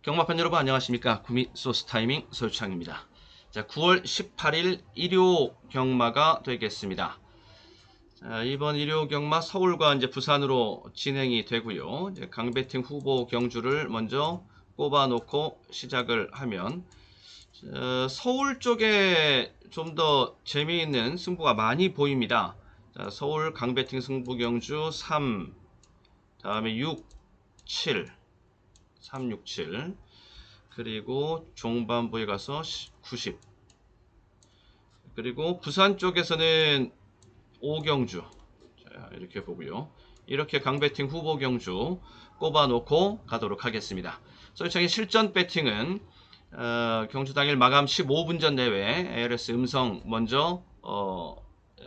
경마판 여러분 안녕하십니까. 구미 소스 타이밍 소유창입니다. 자, 9월 18일 일요 경마가 되겠습니다. 자, 이번 일요 경마 서울과 이제 부산으로 진행이 되고요. 이제 강배팅 후보 경주를 먼저 꼽아 놓고 시작을 하면 서울 쪽에 좀 더 재미있는 승부가 많이 보입니다. 자, 서울 강배팅 승부 경주 3, 다음에 6, 7 3, 6, 7 그리고 종반부에 가서 90 그리고 부산 쪽에서는 5경주 자, 이렇게 보고요. 이렇게 강배팅 후보 경주 꼽아 놓고 가도록 하겠습니다. 소유창의 실전 배팅은 경주 당일 마감 15분 전 내외 ARS 음성 먼저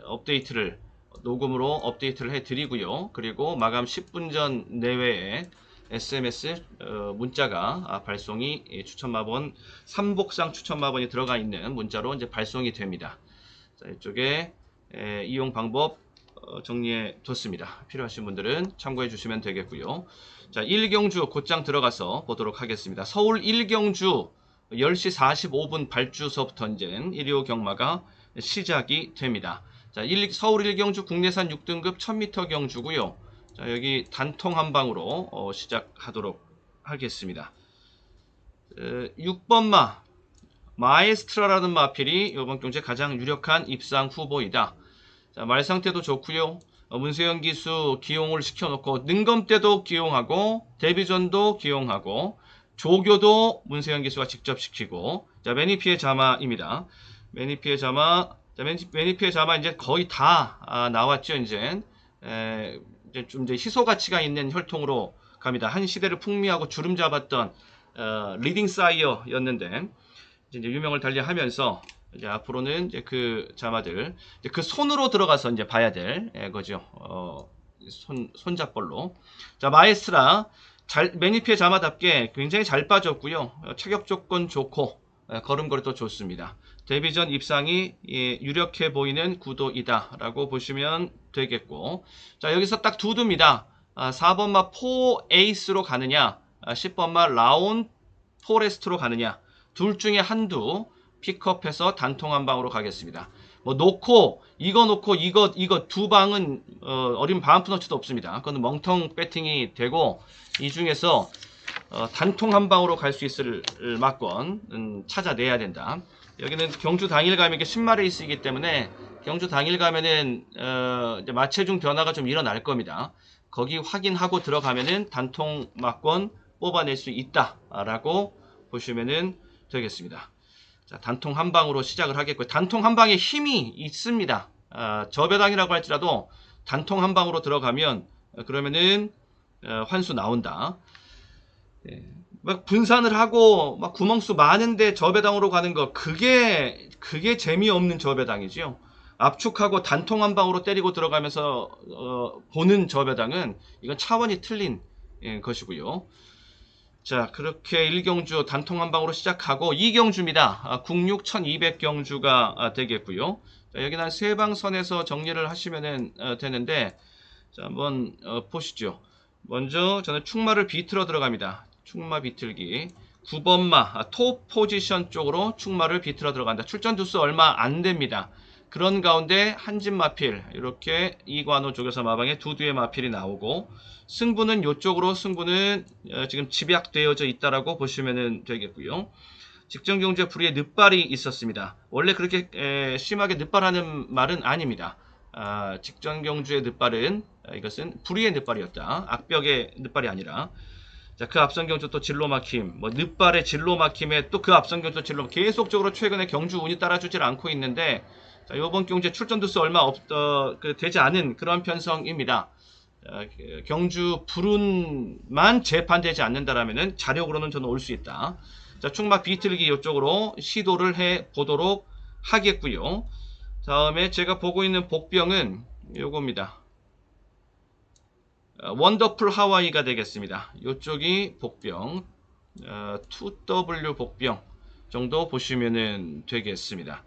업데이트를 녹음으로 업데이트를 해 드리고요. 그리고 마감 10분 전 내외에 SMS 문자가 발송이 추천마번 삼복상 추천마번이 들어가 있는 문자로 이제 발송이 됩니다. 자, 이쪽에 이용 방법 정리해 뒀습니다. 필요하신 분들은 참고해 주시면 되겠고요. 자, 1경주 곧장 들어가서 보도록 하겠습니다. 서울 1경주 10시 45분 발주서부터 이제 1호 경마가 시작이 됩니다. 자, 서울 1경주 국내산 6등급 1000m 경주고요. 자, 여기 단통 한 방으로 시작하도록 하겠습니다. 6번마 마에스트라라는 마필이 이번 경주에 가장 유력한 입상 후보이다. 자, 말 상태도 좋고요. 문세영 기수 기용을 시켜놓고 능검 때도 기용하고 데뷔전도 기용하고 조교도 문세영 기수가 직접 시키고 자, 매니피의 자마입니다. 매니피의 자마 자, 매니피의 자마 이제 거의 다 나왔죠. 이제 좀 이제 희소 가치가 있는 혈통으로 갑니다. 한 시대를 풍미하고 주름 잡았던 리딩 사이어였는데 이제 유명을 달리하면서 이제 앞으로는 이제 그 자마들 이제 그 손으로 들어가서 이제 봐야 될 거죠. 손잡벌로. 자, 마에스트라 매니피의 자마답게 굉장히 잘 빠졌고요. 체격 조건 좋고 걸음걸이도 좋습니다. 데뷔전 입상이 유력해 보이는 구도이다라고 보시면 되겠고, 자, 여기서 딱 두 두입니다. 4번마 4에이스로 가느냐, 10번마 라온 포레스트로 가느냐, 둘 중에 한두 픽업해서 단통 한 방으로 가겠습니다. 뭐 이거 놓고 이거 두 방은 어린 바람프너치도 없습니다. 그건 멍텅 배팅이 되고 이 중에서 단통 한 방으로 갈 수 있을 막권 찾아내야 된다. 여기는 경주 당일 가면 이게 10마레이스이기 때문에 경주 당일 가면은 이제 마체중 변화가 좀 일어날 겁니다. 거기 확인하고 들어가면은 단통 막권 뽑아낼 수 있다라고 보시면은 되겠습니다. 자, 단통 한 방으로 시작을 하겠고요. 단통 한 방에 힘이 있습니다. 저배당이라고 할지라도 단통 한 방으로 들어가면 그러면은 환수 나온다. 막 분산을 하고 막 구멍수 많은데 저배당으로 가는 거 그게 재미없는 저배당이지요. 압축하고 단통 한 방으로 때리고 들어가면서 보는 저배당은 이건 차원이 틀린 것이고요. 자, 그렇게 1경주 단통 한 방으로 시작하고 2경주입니다. 국육 1200경주가 되겠고요. 자, 여기는 한 3방 선에서 정리를 하시면 되는데 자, 한번 보시죠. 먼저 저는 충마를 비틀어 들어갑니다. 충마 비틀기 9번마 톱 포지션 쪽으로 충마를 비틀어 들어간다. 출전 두수 얼마 안 됩니다. 그런 가운데 한진 마필 이렇게 이관호 쪽에서 마방에 두두의 마필이 나오고 승부는 이쪽으로 승부는 지금 집약되어져 있다라고 보시면 되겠고요. 직전 경주에 불의의 늑발이 있었습니다. 원래 그렇게 심하게 늑발하는 말은 아닙니다. 직전 경주의 늑발은 이것은 불의의 늑발이었다. 악벽의 늑발이 아니라. 자, 그 앞선 경주 또 진로 막힘, 뭐 늑발의 진로 막힘에 또 그 앞선 경주 진로 계속적으로 최근에 경주 운이 따라주질 않고 있는데 자, 이번 경주에 출전 두수 얼마 되지 않은 그런 편성입니다. 경주 불운만 재판되지 않는다라면은 자력으로는 저는 올 수 있다. 자, 충마 비틀기 이쪽으로 시도를 해 보도록 하겠고요. 다음에 제가 보고 있는 복병은 요겁니다. 원더풀 하와이가 되겠습니다. 이쪽이 복병 2W 복병 정도 보시면 되겠습니다.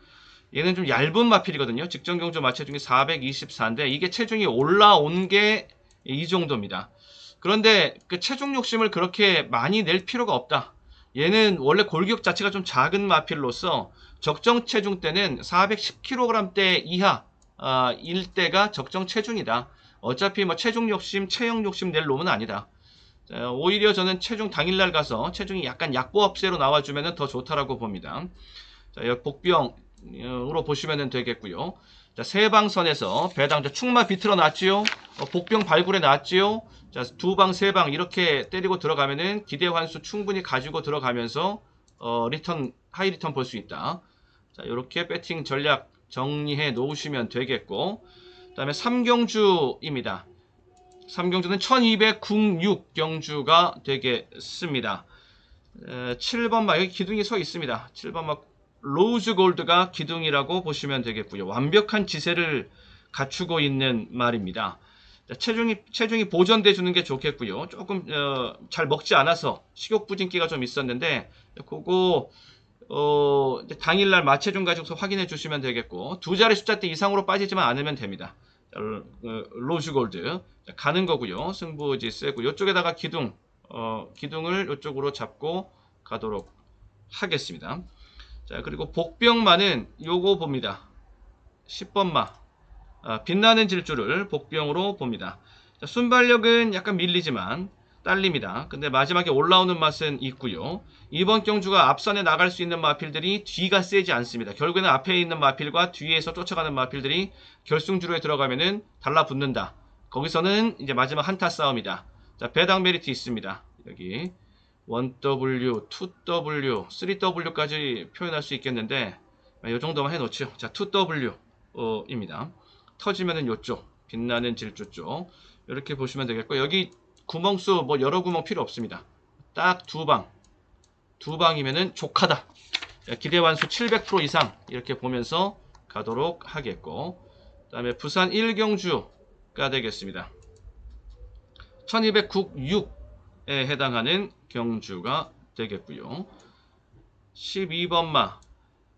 얘는 좀 얇은 마필이거든요. 직전 경주 마체중이 424인데 이게 체중이 올라온 게 이 정도입니다. 그런데 그 체중 욕심을 그렇게 많이 낼 필요가 없다. 얘는 원래 골격 자체가 좀 작은 마필로서 적정 체중 때는 410kg대 이하 일 때가 적정 체중이다. 어차피 뭐 체중 욕심, 체형 욕심 낼 놈은 아니다. 자, 오히려 저는 체중 당일날 가서 체중이 약간 약보합세로 나와주면 더 좋다라고 봅니다. 자, 여기 복병으로 보시면 되겠고요. 자, 세방선에서 배당 축마 비틀어 놨지요. 복병 발굴해 놨지요. 자, 두방, 세방 이렇게 때리고 들어가면은 기대 환수 충분히 가지고 들어가면서 리턴, 하이 리턴 볼 수 있다. 자, 이렇게 배팅 전략 정리해 놓으시면 되겠고, 그 다음에 3경주입니다. 3경주는 1206 경주가 되겠습니다. 7번마 여기 기둥이 서 있습니다. 7번마 로즈 골드가 기둥이라고 보시면 되겠고요. 완벽한 지세를 갖추고 있는 말입니다. 체중이 보존돼 주는 게 좋겠고요. 조금 잘 먹지 않아서 식욕 부진기가 좀 있었는데 그거 당일날 마체중 가지고서 확인해 주시면 되겠고, 두 자리 숫자대 이상으로 빠지지만 않으면 됩니다. 로즈 골드 가는 거고요. 승부지 세고 이쪽에다가 기둥을 이쪽으로 잡고 가도록 하겠습니다. 자, 그리고 복병마는 요거 봅니다. 10번마 빛나는 질주를 복병으로 봅니다. 자, 순발력은 약간 밀리지만 딸립니다. 근데 마지막에 올라오는 맛은 있고요. 이번 경주가 앞선에 나갈 수 있는 마필들이 뒤가 세지 않습니다. 결국에는 앞에 있는 마필과 뒤에서 쫓아가는 마필들이 결승주로에 들어가면은 달라붙는다. 거기서는 이제 마지막 한타 싸움이다. 자, 배당 메리트 있습니다. 여기 1W, 2W, 3W까지 표현할 수 있겠는데 이 정도만 해놓죠. 자, 2W입니다. 터지면은 요쪽 빛나는 질주 쪽 이렇게 보시면 되겠고, 여기 구멍수 뭐 여러 구멍 필요 없습니다. 딱 두 방이면은 족하다. 기대 완수 700% 이상 이렇게 보면서 가도록 하겠고, 그 다음에 부산 1경주가 되겠습니다. 1296에 해당하는 경주가 되겠고요. 12번마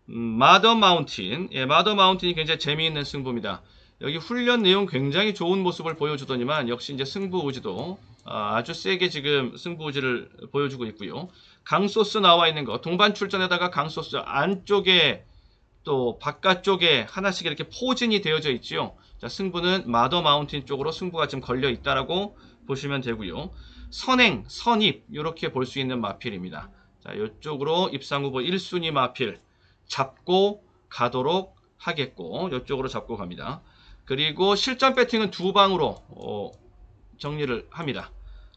마더 마운틴. 마더 마운틴이 굉장히 재미있는 승부입니다. 여기 훈련 내용 굉장히 좋은 모습을 보여주더니만 역시 이제 승부 의지도 아주 세게 지금 승부 의지를 보여주고 있고요. 강소스 나와 있는 거, 동반 출전에다가 강소스 안쪽에 또 바깥쪽에 하나씩 이렇게 포진이 되어져 있지요. 자, 승부는 마더 마운틴 쪽으로 승부가 지금 걸려 있다라고 보시면 되고요. 선행, 선입 이렇게 볼 수 있는 마필입니다. 자, 이쪽으로 입상 후보 1순위 마필 잡고 가도록 하겠고, 이쪽으로 잡고 갑니다. 그리고 실전 배팅은 두 방으로 정리를 합니다.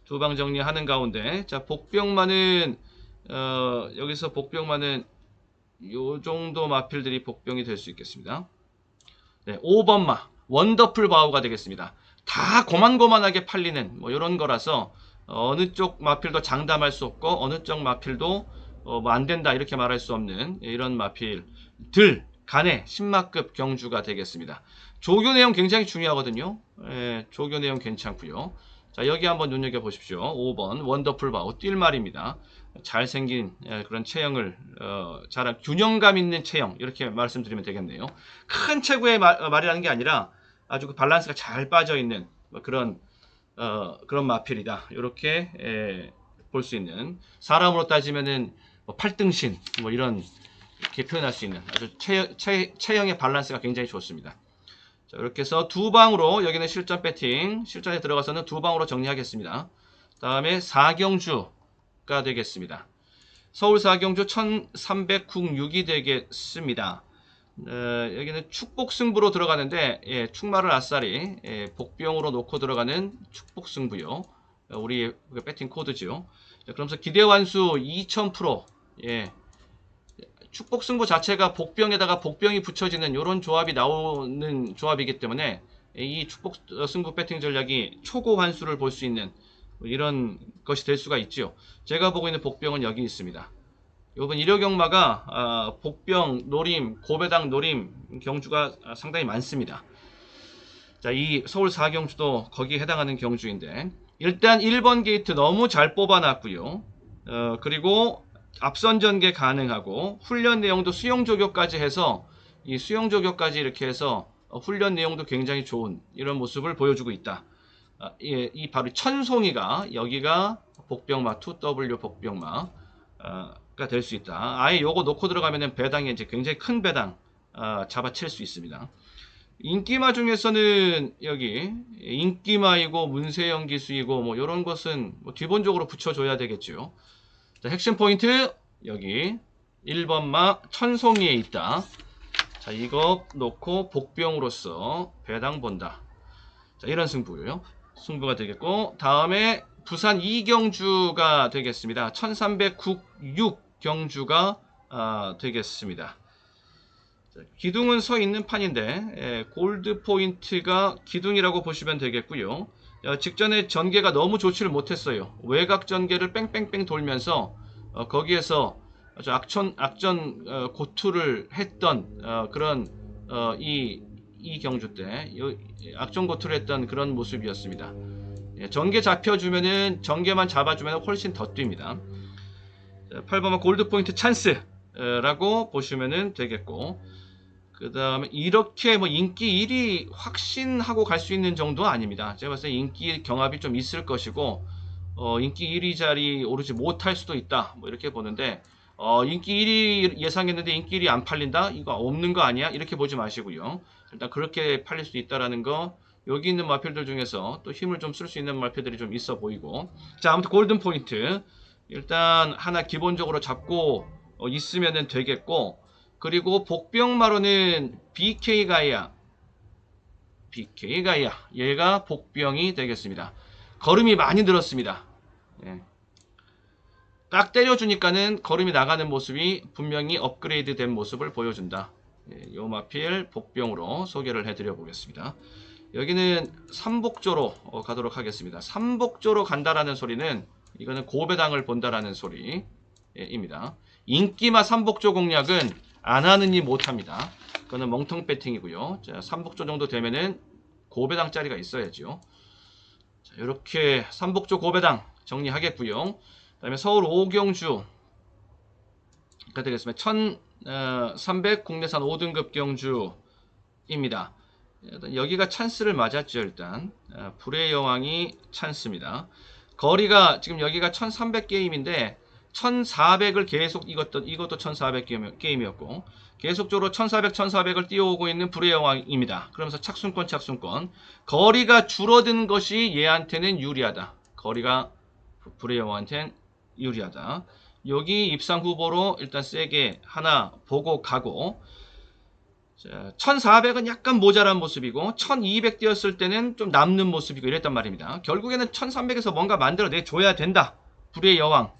두 방 정리하는 가운데, 자, 복병만은 여기서 복병만은 요 정도 마필들이 복병이 될 수 있겠습니다. 네, 5번마 원더풀 바우가 되겠습니다. 다 고만고만하게 팔리는 뭐 이런 거라서 어느 쪽 마필도 장담할 수 없고 어느 쪽 마필도 뭐 안 된다 이렇게 말할 수 없는 이런 마필들 간의 10마급 경주가 되겠습니다. 조교 내용 굉장히 중요하거든요. 조교 내용 괜찮고요. 자, 여기 한번 눈여겨보십시오. 5번 원더풀 바우 뛸말입니다. 잘생긴 그런 체형을 잘한 균형감 있는 체형 이렇게 말씀드리면 되겠네요. 큰 체구의 말이라는 게 아니라 아주 그 밸런스가 잘 빠져있는 그런 마필이다. 이렇게 볼 수 있는, 사람으로 따지면은 뭐 8등신 뭐 이런 이렇게 표현할 수 있는 아주 체형의 밸런스가 굉장히 좋습니다. 자, 이렇게 해서 두 방으로 여기는 실전 배팅, 실전에 들어가서는 두 방으로 정리하겠습니다. 다음에 4경주가 되겠습니다. 서울 4경주 1306이 되겠습니다. 여기는 축복 승부로 들어가는데 축마를 아싸리 복병으로 놓고 들어가는 축복 승부요. 우리 배팅 코드죠. 그러면서 기대 완수 2000%. 축복 승부 자체가 복병에다가 복병이 붙여지는 이런 조합이 나오는 조합이기 때문에 이 축복 승부 배팅 전략이 초고 환수를 볼 수 있는 이런 것이 될 수가 있죠. 제가 보고 있는 복병은 여기 있습니다. 이번 일요경마가 복병 노림, 고배당 노림 경주가 상당히 많습니다. 자, 이 서울 4경주도 거기에 해당하는 경주인데, 일단 1번 게이트 너무 잘 뽑아놨고요. 그리고 앞선 전개 가능하고 훈련 내용도 수영 조교까지 해서 이 수영 조교까지 이렇게 해서 훈련 내용도 굉장히 좋은 이런 모습을 보여주고 있다. 이 바로 천송이가 여기가 복병마 2W 복병마 가 될 수 있다. 아예 요거 놓고 들어가면은 배당이 이제 굉장히 큰 배당 잡아칠 수 있습니다. 인기마 중에서는 여기 인기마이고 문세영 기수이고 뭐 이런 것은 뭐 기본적으로 붙여줘야 되겠죠. 자, 핵심 포인트 여기 1번마 천송이에 있다. 자, 이거 놓고 복병으로서 배당 본다. 자, 이런 승부가 되겠고, 다음에 부산 이경주가 되겠습니다. 1306 경주가 되겠습니다. 자, 기둥은 서 있는 판인데 골드 포인트가 기둥이라고 보시면 되겠고요. 직전에 전개가 너무 좋지를 못했어요. 외곽 전개를 뺑뺑뺑 돌면서 거기에서 아주 악전 고투를 했던 그런 이 경주 때 악전 고투를 했던 그런 모습이었습니다. 전개 잡혀주면은 전개만 잡아주면 훨씬 더 뜁니다. 8번은 골드 포인트 찬스라고 보시면 되겠고, 그 다음에 이렇게 뭐 인기 1위 확신하고 갈 수 있는 정도 아닙니다. 제가 봤을 때 인기 경합이 좀 있을 것이고 인기 1위 자리 오르지 못할 수도 있다, 뭐 이렇게 보는데 인기 1위 예상했는데 인기 1위 안 팔린다? 이거 없는 거 아니야? 이렇게 보지 마시고요. 일단 그렇게 팔릴 수 있다라는 거, 여기 있는 마필들 중에서 또 힘을 좀 쓸 수 있는 마필들이 좀 있어 보이고. 자, 아무튼 골든 포인트 일단 하나 기본적으로 잡고 있으면 되겠고, 그리고 복병마로는 BK 가이아 얘가 복병이 되겠습니다. 걸음이 많이 늘었습니다. 예. 딱 때려주니까는 걸음이 나가는 모습이 분명히 업그레이드 된 모습을 보여준다. 예, 요 마필 복병으로 소개를 해드려 보겠습니다. 여기는 삼복조로 가도록 하겠습니다. 삼복조로 간다라는 소리는 이거는 고배당을 본다라는 소리입니다. 인기마 삼복조 공략은 안 하느니 못합니다. 그거는 멍텅 배팅이고요. 자, 삼복조 정도 되면은 고배당짜리가 있어야죠. 자, 이렇게 삼복조 고배당 정리하겠고요. 그 다음에 서울 오경주가 되겠습니다. 1300 국내산 5등급 경주입니다. 일단 여기가 찬스를 맞았죠. 일단 불의 여왕이 찬스입니다. 거리가 지금 여기가 1300 게임인데 1400을 계속 이것도 1400 게임이었고 계속적으로 1400을 띄워오고 있는 불의 여왕입니다. 그러면서 착순권 거리가 줄어든 것이 얘한테는 유리하다. 거리가 불의 여왕한테는 유리하다. 여기 입상 후보로 일단 세게 하나 보고 가고, 1400은 약간 모자란 모습이고 1200 뛰었을 때는 좀 남는 모습이고 이랬단 말입니다. 결국에는 1300에서 뭔가 만들어내 줘야 된다. 불의 여왕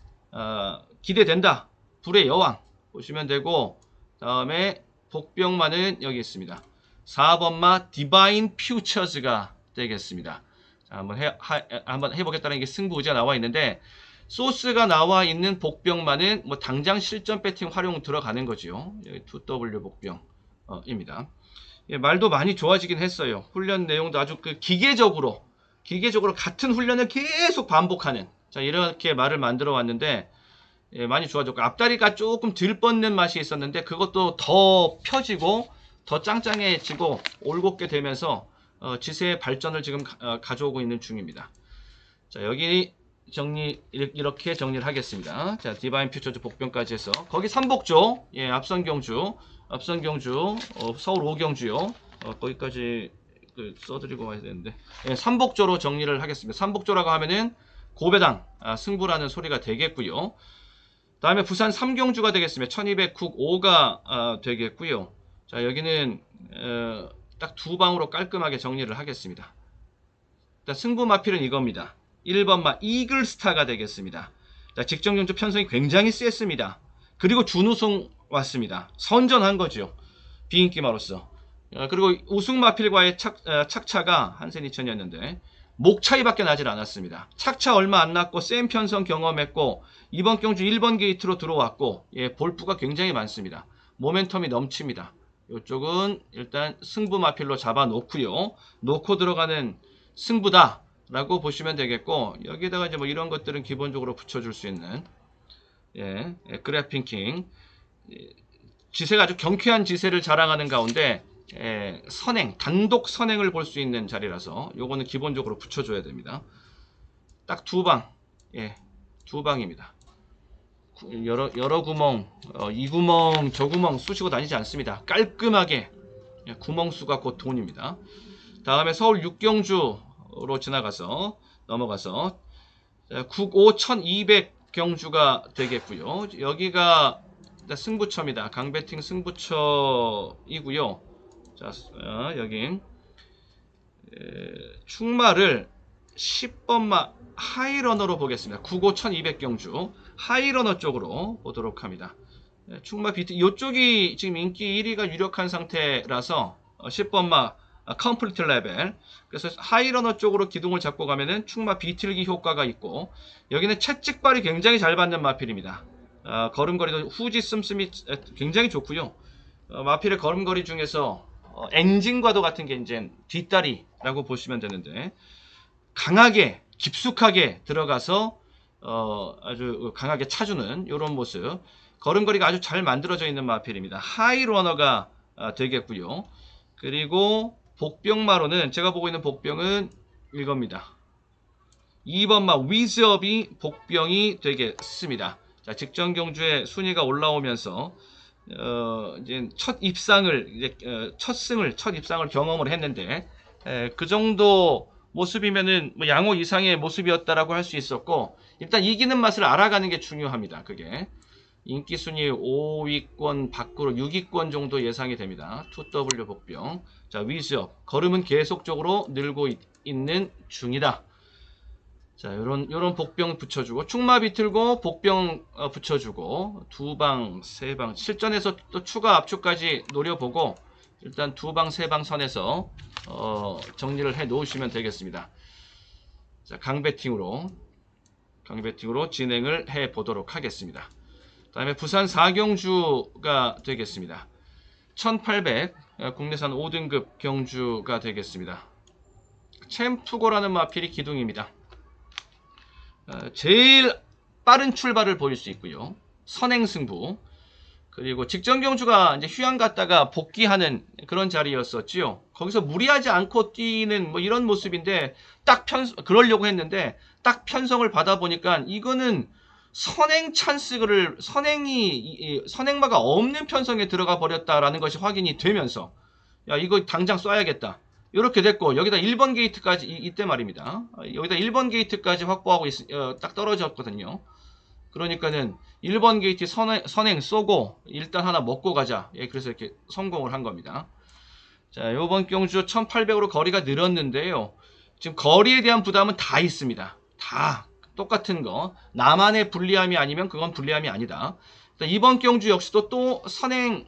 기대된다. 불의 여왕 보시면 되고, 다음에 복병마는 여기 있습니다. 4번마 디바인 퓨처즈가 되겠습니다. 자, 한번 해보겠다는 게 승부의지가 나와 있는데, 소스가 나와 있는 복병마는 뭐 당장 실전 배팅 활용 들어가는 거지요. 여기 2W 복병 입니다. 예, 말도 많이 좋아지긴 했어요. 훈련 내용도 아주 기계적으로 같은 훈련을 계속 반복하는, 자, 이렇게 말을 만들어 왔는데, 예, 많이 좋아졌고, 앞다리가 조금 덜 뻗는 맛이 있었는데 그것도 더 펴지고 더 짱짱해지고 올곧게 되면서 지세의 발전을 지금 가져오고 있는 중입니다. 자, 여기 이렇게 정리를 하겠습니다. 자, 디바인 퓨처즈 복병까지 해서 거기 삼복조, 예, 앞선 경주 서울 5경주요. 거기까지 써드리고 와야 되는데, 예, 삼복조로 정리를 하겠습니다. 삼복조라고 하면은 고배당 승부라는 소리가 되겠고요. 다음에 부산 3경주가 되겠습니다. 1200국5가 되겠고요. 자, 여기는 딱 두 방으로 깔끔하게 정리를 하겠습니다. 일단 승부 마필은 이겁니다. 1번마 이글스타가 되겠습니다. 자, 직전 경주 편성이 굉장히 셌습니다. 그리고 준우승 왔습니다. 선전한 거죠. 비인기마로서. 그리고 우승 마필과의 착차가 한센 2000이었는데 목 차이밖에 나질 않았습니다. 착차 얼마 안 났고 센 편성 경험했고 이번 경주 1번 게이트로 들어왔고, 예, 볼프가 굉장히 많습니다. 모멘텀이 넘칩니다. 이쪽은 일단 승부 마필로 잡아 놓고요. 놓고 들어가는 승부다 라고 보시면 되겠고, 여기다가 이제 뭐 이런 것들은 기본적으로 붙여줄 수 있는, 예, 그래핑킹, 지세가 아주 경쾌한 지세를 자랑하는 가운데 단독 선행을 볼 수 있는 자리라서 요거는 기본적으로 붙여줘야 됩니다. 딱 두 방, 예, 두 방입니다. 여러 구멍, 이 구멍, 저 구멍 쑤시고 다니지 않습니다. 깔끔하게 구멍 수가 곧 돈입니다. 다음에 서울 육경주로 지나가서 넘어가서 9,200 경주가 되겠고요. 여기가 승부처입니다. 강배팅 승부처이고요. 자, 여긴 충마를 10번마 하이러너로 보겠습니다. 9,200 경주 하이러너 쪽으로 보도록 합니다. 충마 비트 이쪽이 지금 인기 1위가 유력한 상태라서 10번마 컴플리트 레벨. 그래서 하이러너 쪽으로 기둥을 잡고 가면은 충마 비틀기 효과가 있고, 여기는 채찍발이 굉장히 잘 받는 마필입니다. 걸음거리도 후지 씀씀이 굉장히 좋고요. 마필의 걸음거리 중에서 엔진과도 같은 게 이제 뒷다리라고 보시면 되는데, 강하게 깊숙하게 들어가서 아주 강하게 차주는 이런 모습. 걸음거리가 아주 잘 만들어져 있는 마필입니다. 하이러너가 되겠고요. 그리고 복병마로는 제가 보고 있는 복병은 이겁니다. 2번마 위즈업이 복병이 되겠습니다. 자, 직전 경주의 순위가 올라오면서 이제 첫 입상을 첫 입상을 경험을 했는데, 그 정도 모습이면은 뭐 양호 이상의 모습이었다라고 할 수 있었고, 일단 이기는 맛을 알아가는 게 중요합니다. 그게 인기 순위 5위권 밖으로 6위권 정도 예상이 됩니다. 2W 복병. 자, 위즈업 걸음은 계속적으로 늘고 있는 중이다. 자, 요런 복병 붙여주고, 충마 비틀고 복병 붙여주고, 2방, 3방 실전에서 또 추가 압축까지 노려보고, 일단 2방, 3방 선에서 정리를 해 놓으시면 되겠습니다. 자, 강배팅으로 진행을 해 보도록 하겠습니다. 다음에 부산 4경주가 되겠습니다. 1800 국내산 5등급 경주가 되겠습니다. 챔프고라는 마필이 기둥입니다. 제일 빠른 출발을 보일 수 있고요. 선행승부. 그리고 직전 경주가 이제 휴양 갔다가 복귀하는 그런 자리였었지요. 거기서 무리하지 않고 뛰는 뭐 이런 모습인데, 그러려고 했는데 딱 편성을 받아 보니까 이거는 선행마가 없는 편성에 들어가 버렸다라는 것이 확인이 되면서, 야, 이거 당장 쏴야겠다. 이렇게 됐고, 여기다 1번 게이트까지 이때 말입니다. 여기다 1번 게이트까지 확보하고 딱 떨어졌거든요. 그러니까는 1번 게이트 선행 쏘고 일단 하나 먹고 가자. 그래서 이렇게 성공을 한 겁니다. 자, 요번 경주 1800으로 거리가 늘었는데요. 지금 거리에 대한 부담은 다 있습니다. 다 똑같은 거. 나만의 불리함이 아니면 그건 불리함이 아니다. 이번 경주 역시도 또 선행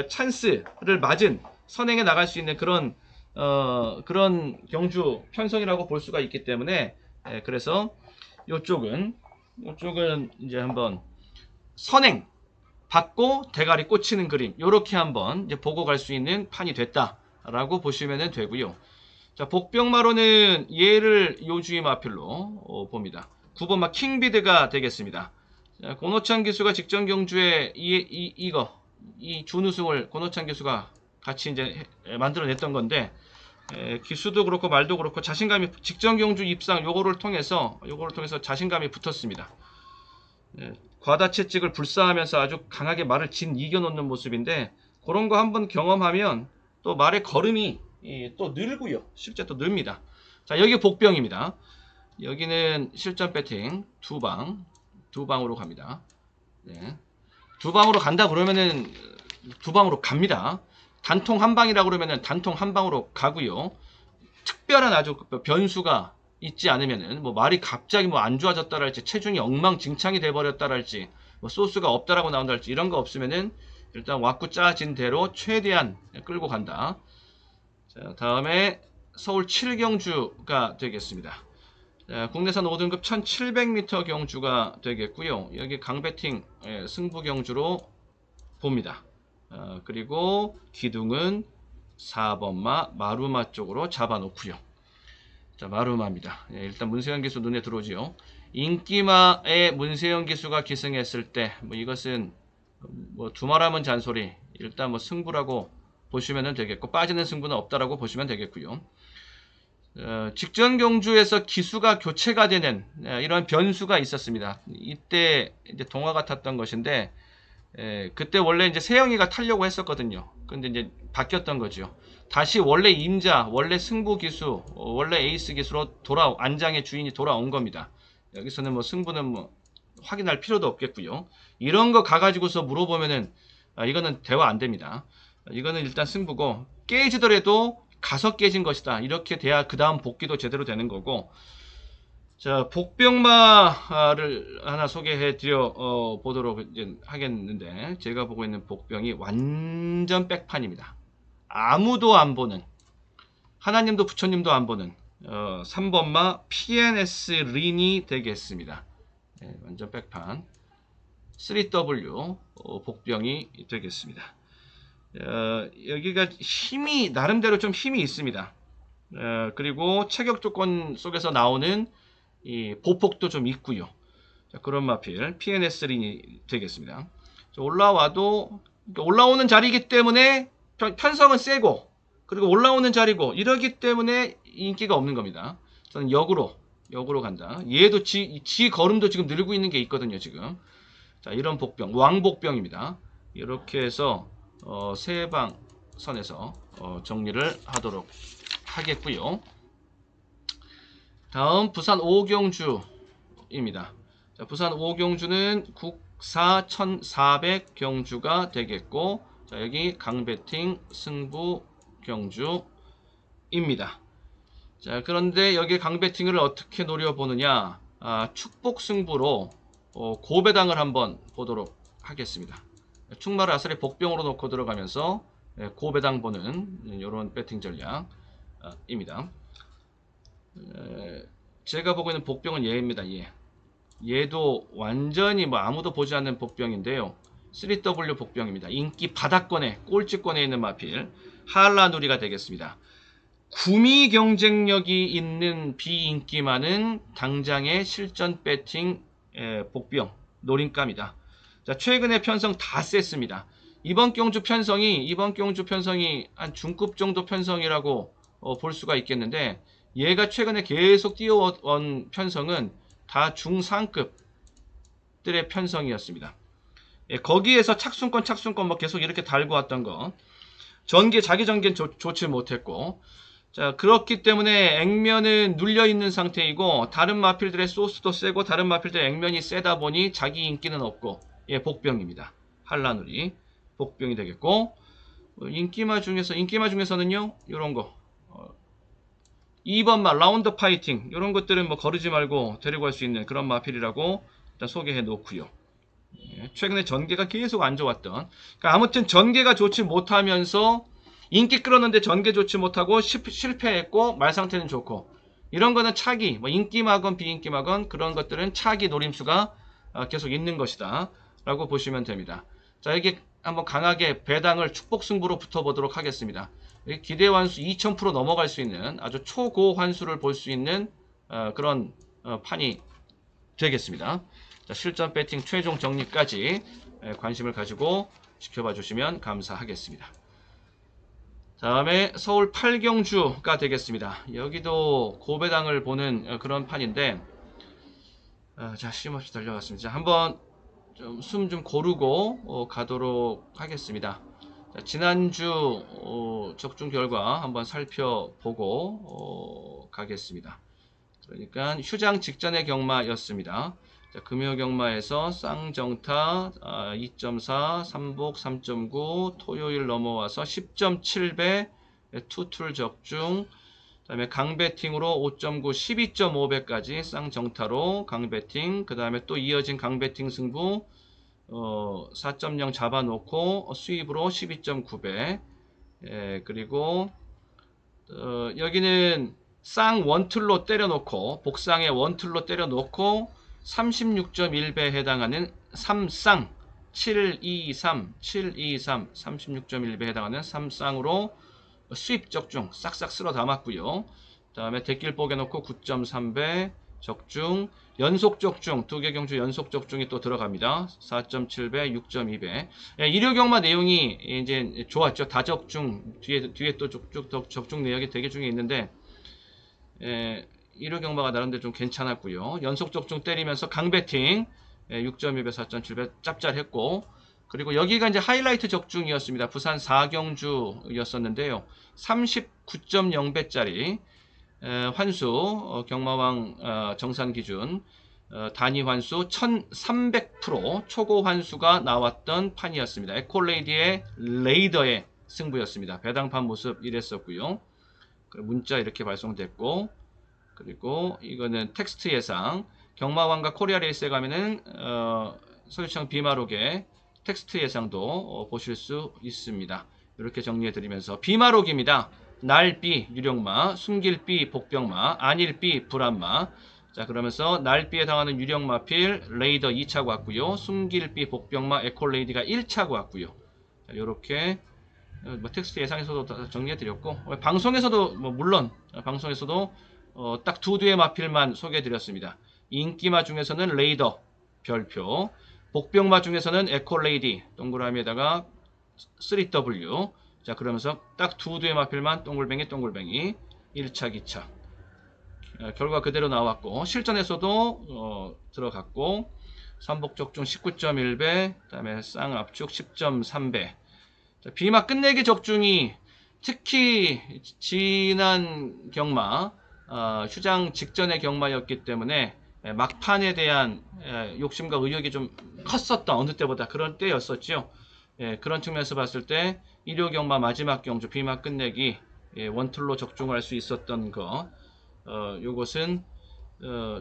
찬스를 맞은, 선행에 나갈 수 있는 그런 경주 편성이라고 볼 수가 있기 때문에, 그래서 요쪽은 이제 한번 선행 받고 대가리 꽂히는 그림, 요렇게 한번 이제 보고 갈 수 있는 판이 됐다라고 보시면 되고요. 자, 복병마로는 얘를 요주의 마필로 봅니다. 9번마 킹비드가 되겠습니다. 자, 권호찬 기수가 직전 경주에 이 준우승을 권호찬 기수가 같이 이제 만들어냈던 건데, 기수도 그렇고 말도 그렇고 자신감이, 직전 경주 입상 요거를 통해서 자신감이 붙었습니다. 과다 채찍을 불사하면서 아주 강하게 말을 이겨놓는 모습인데, 그런 거 한번 경험하면 또 말의 걸음이 또 늘고요. 실제 또 늡니다. 자, 여기 복병입니다. 여기는 실전 배팅 두 방으로 갑니다. 네. 두 방으로 간다 그러면은 두 방으로 갑니다. 단통 한 방이라고 그러면은 단통 한 방으로 가고요. 특별한 아주 변수가 있지 않으면은, 뭐 말이 갑자기 뭐 안 좋아졌다랄지, 체중이 엉망진창이 돼버렸다랄지, 뭐 소스가 없다라고 나온다랄지, 이런 거 없으면은 일단 왁구 짜진 대로 최대한 끌고 간다. 자, 다음에 서울 7경주가 되겠습니다. 자, 국내산 5등급 1700m 경주가 되겠고요. 여기 강배팅 승부 경주로 봅니다. 그리고 기둥은 4번마 마루마 쪽으로 잡아놓고요. 자, 마루마입니다. 일단 문세현 기수 눈에 들어오지요. 인기마의 문세현 기수가 기승했을 때, 뭐 이것은 뭐 두말하면 잔소리, 일단 뭐 승부라고 보시면 되겠고, 빠지는 승부는 없다라고 보시면 되겠고요. 직전 경주에서 기수가 교체가 되는 이런 변수가 있었습니다. 이때 이제 동화가 탔던 것인데 그때 원래 이제 세영이가 타려고 했었거든요. 근데 이제 바뀌었던 거죠. 다시 원래 임자, 원래 승부 기수, 원래 에이스 기수로 안장의 주인이 돌아온 겁니다. 여기서는 뭐 승부는 뭐 확인할 필요도 없겠고요. 이런 거 가가지고서 물어보면은 이거는 대화 안 됩니다. 이거는 일단 승부고 깨지더라도 가서 깨진 것이다. 이렇게 돼야 그 다음 복귀도 제대로 되는 거고. 자, 복병마를 하나 소개해 드려 보도록 이제 하겠는데, 제가 보고 있는 복병이 완전 백판입니다. 아무도 안 보는, 하나님도 부처님도 안 보는 3번마 PNS 린이 되겠습니다. 네, 완전 백판 3W 복병이 되겠습니다. 여기가 힘이 나름대로 좀 힘이 있습니다. 그리고 체격 조건 속에서 나오는 이 보폭도 좀 있고요. 자, 그런 마필 PNS 린이 되겠습니다. 올라와도 올라오는 자리이기 때문에 편성은 세고, 그리고 올라오는 자리고 이러기 때문에 인기가 없는 겁니다. 저는 역으로 간다. 얘도 지 걸음도 지금 늘고 있는 게 있거든요. 지금. 자, 이런 복병 왕복병입니다. 이렇게 해서 세 방 선에서 정리를 하도록 하겠고요. 다음 부산 오경주입니다. 자, 부산 오경주는 국사 1400 경주가 되겠고, 자, 여기 강배팅 승부 경주입니다. 자, 그런데 여기 강배팅을 어떻게 노려보느냐, 축복 승부로 고배당을 한번 보도록 하겠습니다. 충마를 아싸리 복병으로 놓고 들어가면서 고배당 보는 이런 배팅 전략입니다. 제가 보고 있는 복병은 얘입니다. 얘도 완전히 뭐 아무도 보지 않는 복병인데요. 3W 복병입니다. 인기 바닥권에 꼴찌권에 있는 마필 한라누리가 되겠습니다. 구미 경쟁력이 있는 비인기 많은 당장의 실전 배팅 복병 노린감이다. 자, 최근에 편성 다 셌습니다. 이번 경주 편성이 한 중급 정도 편성이라고 볼 수가 있겠는데, 얘가 최근에 계속 뛰어온 편성은 다 중상급들의 편성이었습니다. 거기에서 착순권 뭐 계속 이렇게 달고 왔던 거, 자기 전개는 좋지 못했고, 자, 그렇기 때문에 액면은 눌려있는 상태이고, 다른 마필들의 소스도 세고 다른 마필들의 액면이 세다 보니 자기 인기는 없고, 복병입니다. 한라누리 복병이 되겠고, 인기마 중에서는요, 요런 거 2번마 라운드 파이팅, 이런 것들은 뭐 거르지 말고 데리고 갈 수 있는 그런 마필이라고 일단 소개해 놓고요. 최근에 전개가 계속 안 좋았던, 그러니까 아무튼 전개가 좋지 못하면서 인기 끌었는데 전개 좋지 못하고 실패했고 말 상태는 좋고, 이런 거는 차기, 뭐 인기마건 비인기마건 그런 것들은 차기 노림수가 계속 있는 것이다 라고 보시면 됩니다. 자, 여기 한번 강하게 배당을 축복 승부로 붙어보도록 하겠습니다. 기대 환수 2000% 넘어갈 수 있는 아주 초고 환수를 볼 수 있는 그런 판이 되겠습니다. 자, 실전 배팅 최종 정리까지 관심을 가지고 지켜봐 주시면 감사하겠습니다. 다음에 서울 8경주가 되겠습니다. 여기도 고배당을 보는 그런 판인데, 자, 쉼없이 달려갔습니다. 한번 숨 좀 고르고 가도록 하겠습니다. 자, 지난주 적중 결과 한번 살펴보고 가겠습니다. 그러니까 휴장 직전의 경마였습니다. 자, 금요 경마에서 쌍정타 2.4, 삼복 3.9, 토요일 넘어와서 10.7배 투툴 적중, 그 다음에 강배팅으로 5.9, 12.5배까지 쌍정타로 강배팅, 그 다음에 또 이어진 강배팅 승부 4.0 잡아놓고 수입으로 12.9배, 그리고 여기는 쌍 원툴로 때려놓고, 복상에 원툴로 때려놓고 36.1배에 해당하는 3쌍 723 36.1배에 해당하는 3쌍으로 수입 적중 싹싹 쓸어 담았고요. 그 다음에 대길 뽀개놓고 9.3배 적중, 연속 적중, 두 개 경주 연속 적중이 또 들어갑니다. 4.7배, 6.2배. 일요 경마 내용이 이제 좋았죠. 다적중, 뒤에 또 적중 내역이 대기 중에 있는데, 1호 경마가 나름대로 좀 괜찮았고요. 연속 적중 때리면서 강배팅 6.1배 4.7배 짭짤했고, 그리고 여기가 이제 하이라이트 적중이었습니다. 부산 4경주였었는데요. 39.0배짜리 환수 경마왕 정산 기준 단위 환수 1300% 초고 환수가 나왔던 판이었습니다. 에콜레이디의 레이더의 승부였습니다. 배당판 모습 이랬었고요. 문자 이렇게 발송됐고, 그리고 이거는 텍스트 예상 경마왕과 코리아 레이스에 가면은 서유청 비마록의 텍스트 예상도 보실 수 있습니다. 이렇게 정리해 드리면서 비마록입니다. 날비 유령마, 숨길비 복병마, 안일비 불안마. 자, 그러면서 날비에 해당하는 유령마필 레이더 2차고 왔고요. 숨길비 복병마 에콜레이디가 1차고 왔고요. 이렇게 텍스트 예상에서도 정리해 드렸고, 방송에서도 물론 방송에서도 딱 두 개의 마필만 소개해 드렸습니다. 인기마 중에서는 레이더 별표, 복병마 중에서는 에콜레이디 동그라미에다가 3W. 자, 그러면서 딱 두 개의 마필만 동글뱅이 1차 2차 결과 그대로 나왔고, 실전에서도 들어갔고, 삼복적중 19.1배, 그 다음에 쌍압축 10.3배. 비마 끝내기 적중이 특히 지난 경마 휴장 직전의 경마였기 때문에 막판에 대한 욕심과 의욕이 좀 컸었다. 어느 때보다 그런 때였었죠. 그런 측면에서 봤을 때 1호 경마 마지막 경주 비마 끝내기 원툴로 적중할 수 있었던 거, 요것은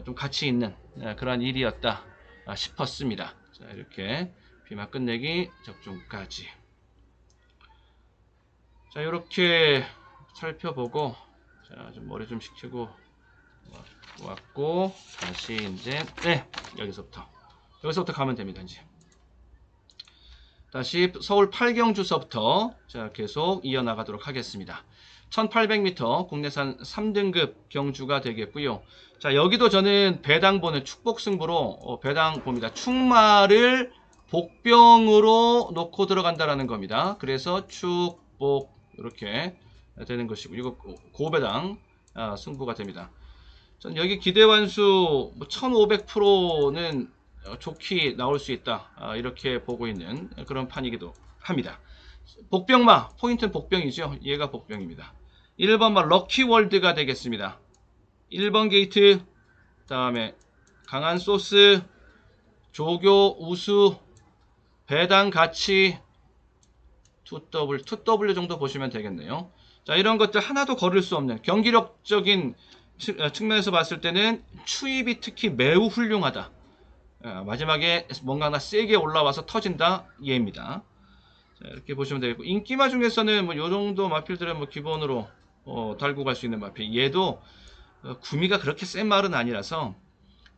좀 가치 있는 그런 일이었다 싶었습니다. 자, 이렇게 비마 끝내기 적중까지. 자, 이렇게 살펴보고, 자, 좀 머리 좀 식히고 왔고, 다시 이제 여기서부터 가면 됩니다. 이제 다시 서울 8경주서부터 자, 계속 이어나가도록 하겠습니다. 1800m 국내산 3등급 경주가 되겠고요. 자, 여기도 저는 배당 보는 축복 승부로 배당 봅니다. 축마를 복병으로 놓고 들어간다라는 겁니다. 그래서 축복 이렇게 되는 것이고, 이거 고배당 승부가 됩니다. 전 여기 기대환수 1500%는 좋게 나올 수 있다, 이렇게 보고 있는 그런 판이기도 합니다. 복병마 포인트는 복병이죠. 얘가 복병입니다. 1번마 럭키월드가 되겠습니다. 1번 게이트, 다음에 강한 소스, 조교 우수, 배당 가치 2W 정도 보시면 되겠네요. 자, 이런 것들 하나도 거를 수 없는 경기력적인 측면에서 봤을 때는 추입이 특히 매우 훌륭하다. 마지막에 뭔가 하나 세게 올라와서 터진다, 얘입니다. 자, 이렇게 보시면 되겠고, 인기마 중에서는 요 정도 마필들은 기본으로 달고 갈 수 있는 마필. 얘도 구미가 그렇게 센 말은 아니라서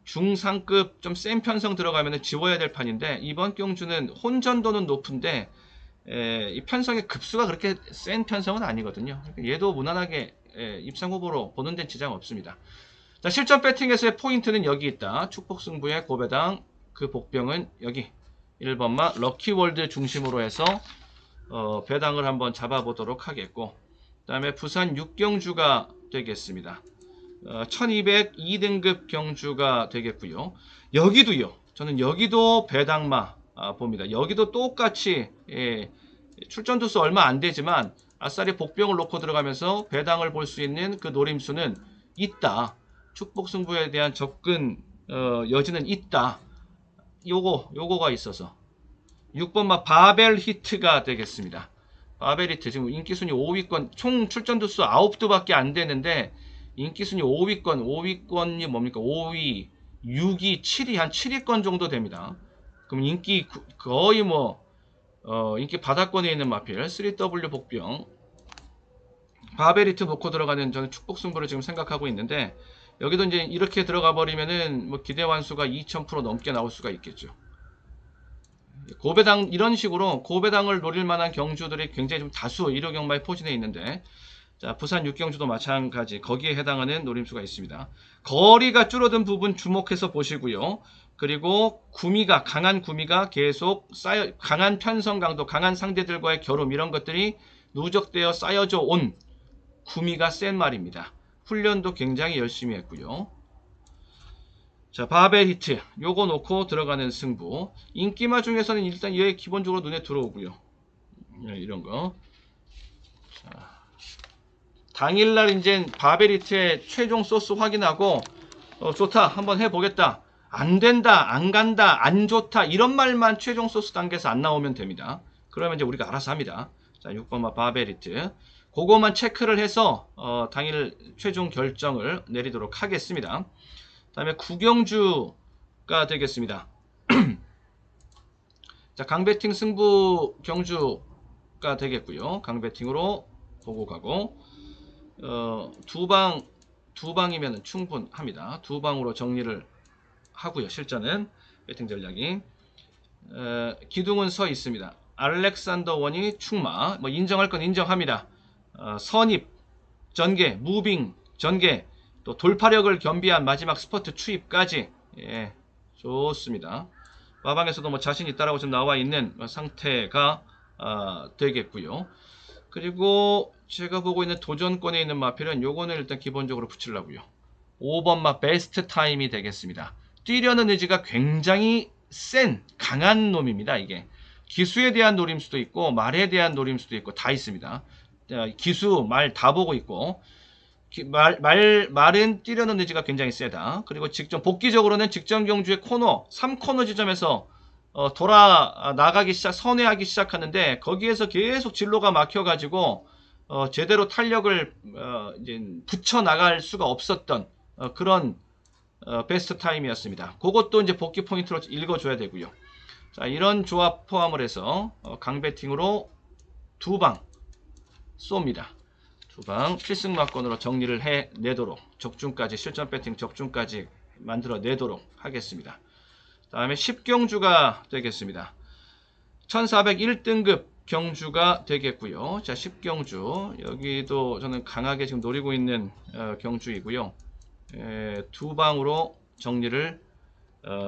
중상급 좀 센 편성 들어가면 지워야 될 판인데, 이번 경주는 혼전도는 높은데 이 편성의 급수가 그렇게 센 편성은 아니거든요. 얘도 무난하게 입상 후보로 보는 데 지장 없습니다. 자, 실전 배팅에서의 포인트는 여기 있다. 축복승부의 고배당, 그 복병은 여기 1번마 럭키월드 중심으로 해서 배당을 한번 잡아보도록 하겠고, 그 다음에 부산 6경주가 되겠습니다. 1202등급 경주가 되겠고요. 여기도요, 저는 여기도 배당마 봅니다. 여기도 똑같이 출전 두수 얼마 안 되지만 아싸리 복병을 놓고 들어가면서 배당을 볼 수 있는 그 노림수는 있다. 축복 승부에 대한 접근 여지는 있다. 요거가 있어서 6번마 바벨 히트가 되겠습니다. 바벨 히트 지금 인기순위 5위권, 총 출전 두수 9두밖에 안 되는데 인기순위 5위권이 뭡니까? 5위, 6위, 7위, 한 7위권 정도 됩니다. 그럼 인기 거의 인기 바닥권에 있는 마필 3W 복병 바벨히트 놓고 들어가는 저는 축복 승부를 지금 생각하고 있는데, 여기도 이제 이렇게 들어가 버리면은 기대 완수가 2000% 넘게 나올 수가 있겠죠. 고배당, 이런 식으로 고배당을 노릴 만한 경주들이 굉장히 좀 다수 1호 경마에 포진해 있는데, 자, 부산 6경주도 마찬가지 거기에 해당하는 노림수가 있습니다. 거리가 줄어든 부분 주목해서 보시고요. 그리고 강한 구미가 계속 강한 편성 강도, 강한 상대들과의 겨룸, 이런 것들이 누적되어 쌓여져 온 구미가 센 말입니다. 훈련도 굉장히 열심히 했고요. 자, 바벨 히트 요거 놓고 들어가는 승부. 인기마 중에서는 일단 얘 기본적으로 눈에 들어오고요. 이런 거. 자, 당일날 이제 바벨 히트의 최종 소스 확인하고 좋다 한번 해보겠다, 안 된다, 안 간다, 안 좋다 이런 말만 최종 소스 단계에서 안 나오면 됩니다. 그러면 이제 우리가 알아서 합니다. 자, 6번마 바벨 히트 그거만 체크를 해서 당일 최종 결정을 내리도록 하겠습니다. 다음에 구경주가 되겠습니다. 자, 강배팅 승부 경주가 되겠고요. 강배팅으로 보고 가고 두 방이면 충분합니다. 두 방으로 정리를 하고요. 실전은 배팅 전략이 기둥은 서 있습니다. 알렉산더 원이 충마 뭐 인정할 건 인정합니다. 선입 전개, 무빙 전개, 또 돌파력을 겸비한 마지막 스퍼트 추입까지 좋습니다. 마방에서도 뭐 자신 있다라고 지금 나와 있는 상태가 되겠고요. 그리고 제가 보고 있는 도전권에 있는 마필은 요거는 일단 기본적으로 붙이려고요. 5번 마 베스트 타임이 되겠습니다. 뛰려는 의지가 굉장히 센 강한 놈입니다. 이게 기수에 대한 노림수도 있고 말에 대한 노림수도 있고 다 있습니다. 기수 말 다 보고 있고 말은 뛰려는 의지가 굉장히 세다. 그리고 직전 복귀적으로는 직전 경주의 코너 3코너 지점에서 돌아 나가기 선회하기 시작하는데 거기에서 계속 진로가 막혀가지고 제대로 탄력을 이제 붙여 나갈 수가 없었던 그런 베스트 타임이었습니다. 그것도 이제 복귀 포인트로 읽어줘야 되고요. 자, 이런 조합 포함을 해서 강배팅으로 두 방 쏩니다. 두 방 필승 막건으로 정리를 해내도록 적중까지 실전 배팅 적중까지 만들어 내도록 하겠습니다. 다음에 10경주가 되겠습니다. 1401등급 경주가 되겠고요. 자, 10경주 여기도 저는 강하게 지금 노리고 있는 경주이고요. 두 방으로 정리를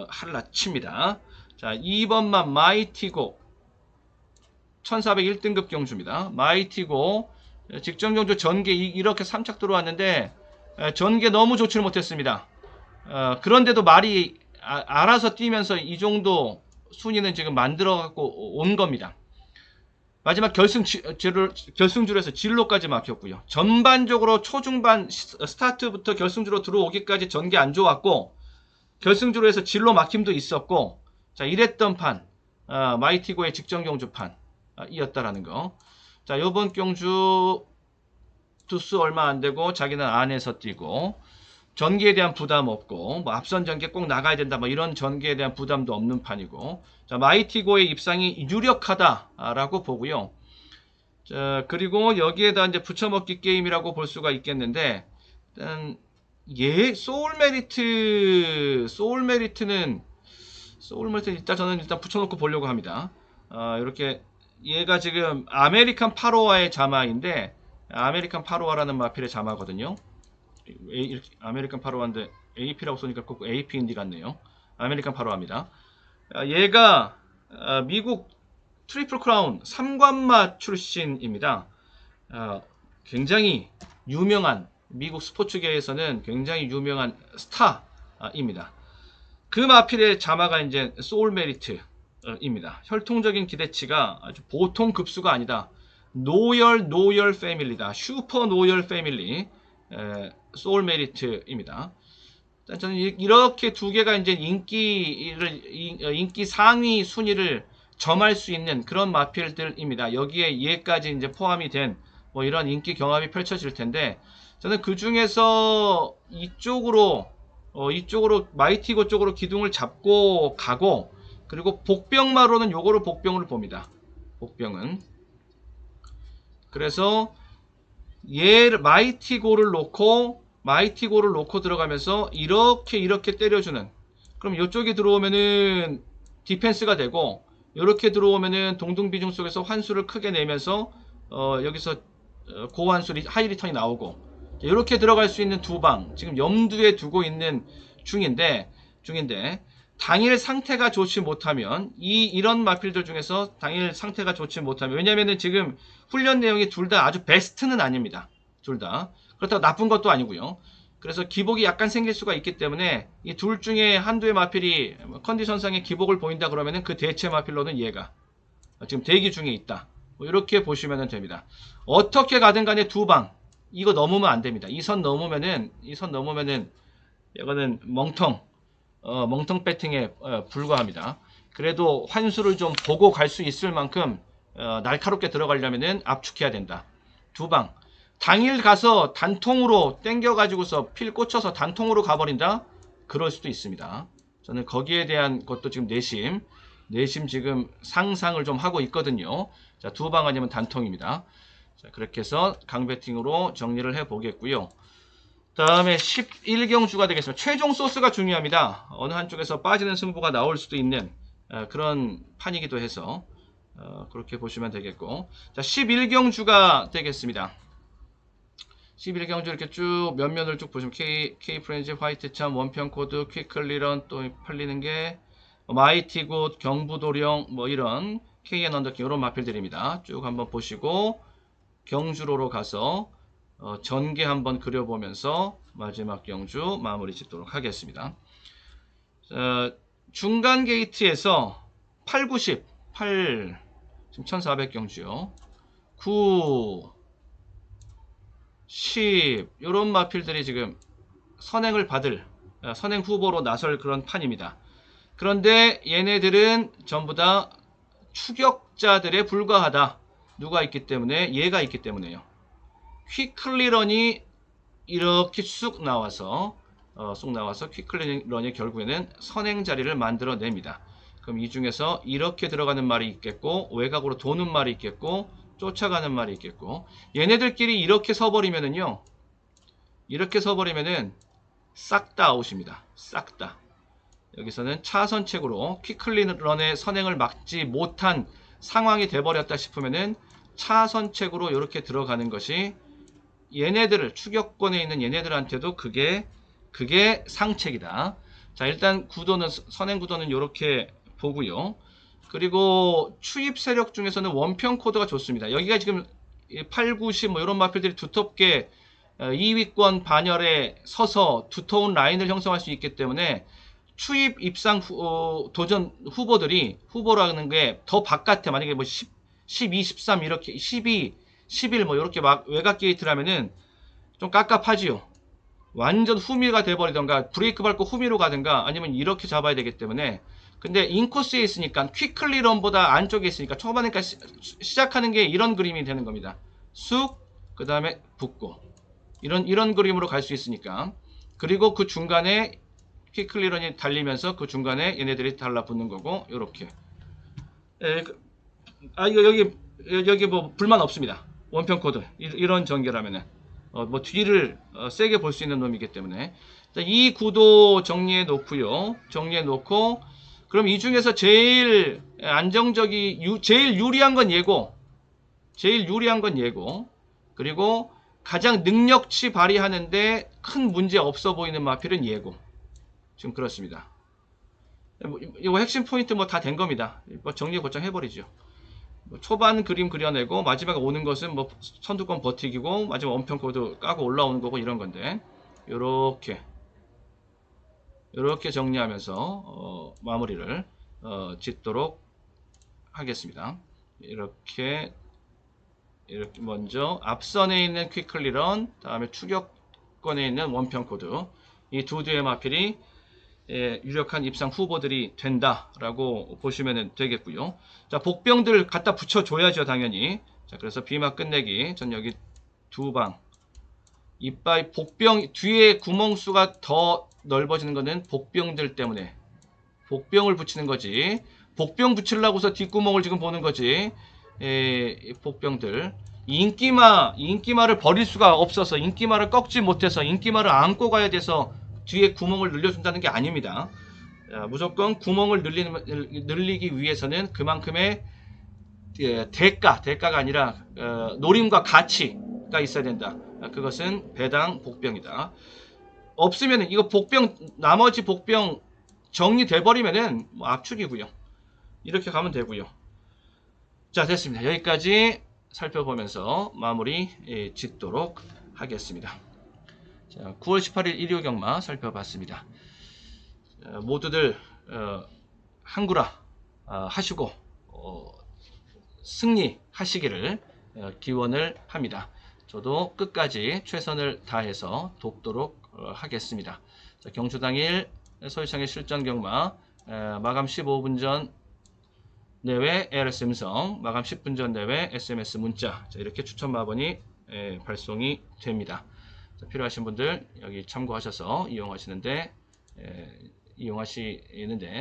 할라칩니다. 자, 2번만 마이티고 1401등급 경주입니다. 마이티고 직전 경주 전개 이렇게 3착 들어왔는데 전개 너무 좋지를 못했습니다. 그런데도 말이 알아서 뛰면서 이 정도 순위는 지금 만들어 갖고 온 겁니다. 마지막 결승줄에서 진로까지 막혔고요. 전반적으로 초중반 스타트부터 결승주로 들어오기까지 전개 안 좋았고 결승주로에서 진로 막힘도 있었고 자, 이랬던 판 마이티고의 직전 경주판 이었다라는 거. 자, 요번 경주 두수 얼마 안 되고 자기는 안에서 뛰고 전기에 대한 부담 없고 뭐 앞선 전개 꼭 나가야 된다 뭐 이런 전개에 대한 부담도 없는 판이고 자, 마이티고의 입상이 유력하다라고 보고요. 자, 그리고 여기에다 이제 붙여먹기 게임이라고 볼 수가 있겠는데 일단 소울메리트는 일단 저는 붙여놓고 보려고 합니다. 이렇게 얘가 지금 아메리칸 파로와의 자마인데 아메리칸 파로와라는 마필의 자마거든요. 아메리칸 파로와인데 AP라고 쏘니까 꼭 AP인디 같네요. 아메리칸 파로와입니다. 얘가 미국 트리플 크라운 3관마 출신입니다. 굉장히 유명한 미국 스포츠계에서는 굉장히 유명한 스타입니다. 그 마필의 자마가 이제 소울 메리트입니다. 혈통적인 기대치가 아주 보통 급수가 아니다. 노열 패밀리다. 슈퍼 노열 패밀리 소울 메리트입니다. 저는 이렇게 두 개가 이제 인기 상위 순위를 점할 수 있는 그런 마필들입니다. 여기에 얘까지 이제 포함이 된 뭐 이런 인기 경합이 펼쳐질 텐데 저는 그 중에서 이쪽으로 마이티고 쪽으로 기둥을 잡고 가고 그리고 복병마로는 요거를 복병으로 봅니다. 복병은 그래서 얘 마이티고를 놓고 들어가면서 이렇게 때려주는 그럼 이쪽이 들어오면은 디펜스가 되고 이렇게 들어오면은 동등비중 속에서 환수를 크게 내면서 여기서 고환수 하이 리턴이 나오고 이렇게 들어갈 수 있는 두 방 지금 염두에 두고 있는 중인데 당일 상태가 좋지 못하면 이런 마필들 중에서 당일 상태가 좋지 못하면 왜냐면은 지금 훈련 내용이 둘 다 아주 베스트는 아닙니다. 둘 다. 그렇다고 나쁜 것도 아니고요. 그래서 기복이 약간 생길 수가 있기 때문에 이 둘 중에 한두의 마필이 컨디션상의 기복을 보인다 그러면은 그 대체 마필로는 얘가 지금 대기 중에 있다. 뭐 이렇게 보시면 됩니다. 어떻게 가든 간에 두 방 이거 넘으면 안 됩니다. 이 선 넘으면은 이거는 멍텅 배팅에 불과합니다. 그래도 환수를 좀 보고 갈 수 있을 만큼 날카롭게 들어가려면은 압축해야 된다. 두 방. 당일 가서 단통으로 땡겨가지고서 필 꽂혀서 단통으로 가버린다? 그럴 수도 있습니다. 저는 거기에 대한 것도 지금 내심 지금 상상을 좀 하고 있거든요. 자, 두 방 아니면 단통입니다. 자, 그렇게 해서 강배팅으로 정리를 해 보겠고요. 다음에 11경주가 되겠습니다. 최종 소스가 중요합니다. 어느 한쪽에서 빠지는 승부가 나올 수도 있는 그런 판이기도 해서 그렇게 보시면 되겠고, 자, 11경주가 되겠습니다. 11경주 이렇게 쭉 면면을 쭉 보시면 K 프렌즈, 화이트 참, 원편 코드, 퀵클리런, 또 팔리는 게 마이티 굿, 경부도령, 뭐 이런 KN 언더킹 이런 마필들입니다. 쭉 한번 보시고 경주로로 가서 전개 한번 그려보면서 마지막 경주 마무리 짓도록 하겠습니다. 중간 게이트에서 8, 90, 8 지금 1400경주요. 9, 10 이런 마필들이 지금 선행 후보로 나설 그런 판입니다. 그런데 얘네들은 전부 다 추격자들에 불과하다. 누가 있기 때문에? 얘가 있기 때문에요. 퀵클리런이 이렇게 쑥 나와서 퀵클리런이 결국에는 선행 자리를 만들어냅니다. 그럼 이 중에서 이렇게 들어가는 말이 있겠고, 외곽으로 도는 말이 있겠고, 쫓아가는 말이 있겠고, 얘네들끼리 이렇게 서버리면은요, 싹 다 아웃입니다. 싹 다. 여기서는 차선책으로 퀵클리런의 선행을 막지 못한 상황이 돼버렸다 싶으면은 차선책으로 이렇게 들어가는 것이 얘네들을, 추격권에 있는 얘네들한테도 그게 상책이다. 자, 일단 선행 구도는 이렇게 보고요. 그리고 추입 세력 중에서는 원편 코드가 좋습니다. 여기가 지금 8, 90 뭐 이런 마필들이 두텁게 2위권 반열에 서서 두터운 라인을 형성할 수 있기 때문에 추입 입상 도전 후보라는 게 더 바깥에, 만약에 뭐 10, 12, 13 이렇게 12, 11 뭐 이렇게 막 외곽 게이트라면은 좀 깝깝하지요. 완전 후미가 돼버리던가 브레이크 밟고 후미로 가든가 아니면 이렇게 잡아야 되기 때문에. 근데 인코스에 있으니까 퀵클리런보다 안쪽에 있으니까 초반에 시작하는 게 이런 그림이 되는 겁니다. 쑥, 그 다음에 붙고 이런 그림으로 갈 수 있으니까. 그리고 그 중간에 퀵클리런이 달리면서 그 중간에 얘네들이 달라붙는 거고, 요렇게. 이거 여기 뭐 불만 없습니다. 원편 코드 이런 전개라면은 뭐 뒤를 세게 볼 수 있는 놈이기 때문에. 자, 이 구도 정리해 놓고요. 그럼 이 중에서 제일 제일 유리한 건 얘고, 그리고 가장 능력치 발휘하는데 큰 문제 없어 보이는 마필은 얘고. 지금 그렇습니다. 이거 핵심 포인트 뭐 다 된 겁니다. 뭐 정리 고정 해버리죠. 초반 그림 그려내고 마지막에 오는 것은 뭐 선두권 버티기고 마지막 원편 코드 까고 올라오는 거고 이런 건데, 요렇게 정리하면서 마무리를 짓도록 하겠습니다. 이렇게 먼저 앞선에 있는 퀵클리런, 다음에 추격권에 있는 원편 코드, 이 두 대의 마필이 유력한 입상 후보들이 된다라고 보시면 되겠고요. 자, 복병들 갖다 붙여줘야죠, 당연히. 자, 그래서 비막 끝내기. 전 여기 두 방. 이빨 복병 뒤에 구멍수가 더 넓어지는 거는 복병들 때문에. 복병을 붙이는 거지. 복병 붙이려고서 뒷구멍을 지금 보는 거지. 복병들. 인기마를 버릴 수가 없어서, 인기마를 꺾지 못해서, 인기마를 안고 가야 돼서 뒤에 구멍을 늘려준다는 게 아닙니다. 무조건 구멍을 늘리기 위해서는 그만큼의 대가가 아니라 노림과 가치가 있어야 된다. 그것은 배당 복병이다. 없으면은 이거 나머지 복병 정리돼 버리면은 뭐 압축이고요. 이렇게 가면 되고요. 자, 됐습니다. 여기까지 살펴보면서 마무리 짓도록 하겠습니다. 자, 9월 18일 일요 경마 살펴봤습니다. 모두들 한구라 하시고 승리하시기를 기원을 합니다. 저도 끝까지 최선을 다해서 돕도록 하겠습니다. 자, 경주 당일 서울시장의 실전 경마 마감 15분 전 내외 ARS 음성, 마감 10분 전 내외 SMS 문자, 자, 이렇게 추천 마번이 발송이 됩니다. 자, 필요하신 분들 여기 참고하셔서 이용하시는데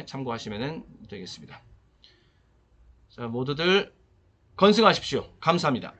참고하시면 되겠습니다. 자, 모두들 건승하십시오. 감사합니다.